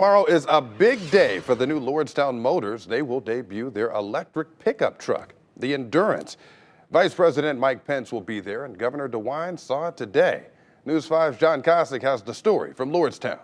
Tomorrow is a big day for the new Lordstown Motors. They will debut their electric pickup truck, the Endurance. Vice President Mike Pence will be there, and Governor DeWine saw it today. News 5's John Kosick has the story from Lordstown.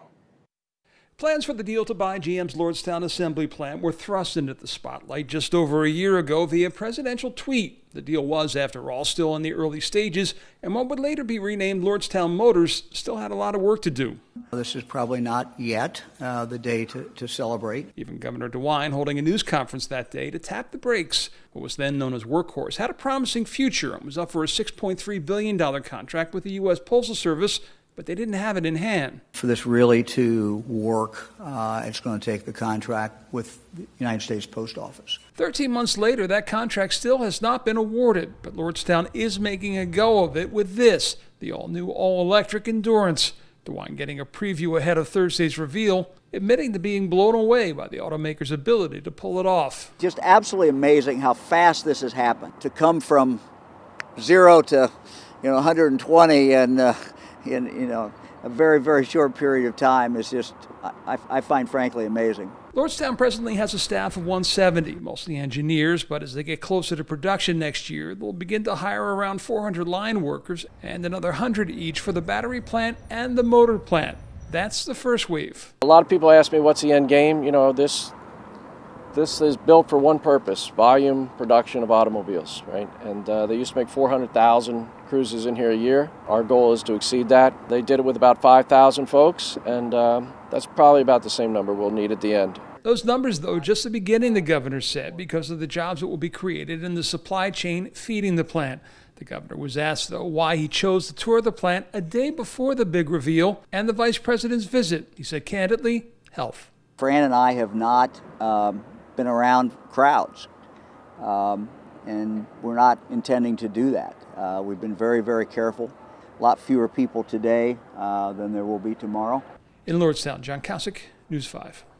Plans for the deal to buy GM's Lordstown assembly plant were thrust into the spotlight just over a year ago via presidential tweet. The deal was, after all, still in the early stages, and what would later be renamed Lordstown Motors still had a lot of work to do. This is probably not yet the day to celebrate. Even Governor DeWine, holding a news conference that day to tap the brakes. What was then known as Workhorse had a promising future and was up for a $6.3 billion contract with the U.S. Postal Service, but they didn't have it in hand. For this really to work, it's going to take the contract with the United States Post Office. 13 months later, that contract still has not been awarded, but Lordstown is making a go of it with this, the all-new, all-electric Endurance. DeWine getting a preview ahead of Thursday's reveal, admitting to being blown away by the automaker's ability to pull it off. Just absolutely amazing how fast this has happened. To come from 0 to 120 and in a very, very short period of time is just, I find frankly amazing. Lordstown presently has a staff of 170, mostly engineers, but as they get closer to production next year, they'll begin to hire around 400 line workers and another 100 each for the battery plant and the motor plant. That's the first wave. A lot of people ask me what's the end game. This is built for one purpose: volume production of automobiles, right? And they used to make 400,000 cruises in here a year. Our goal is to exceed that. They did it with about 5,000 folks, and that's probably about the same number we'll need at the end. Those numbers, though, just the beginning, the governor said, because of the jobs that will be created in the supply chain feeding the plant. The governor was asked, though, why he chose to tour the plant a day before the big reveal and the vice president's visit. He said, candidly, health. Fran and I have not been around crowds, and we're not intending to do that. We've been very, very careful. A lot fewer people today than there will be tomorrow. In Lordstown, John Kosick, News 5.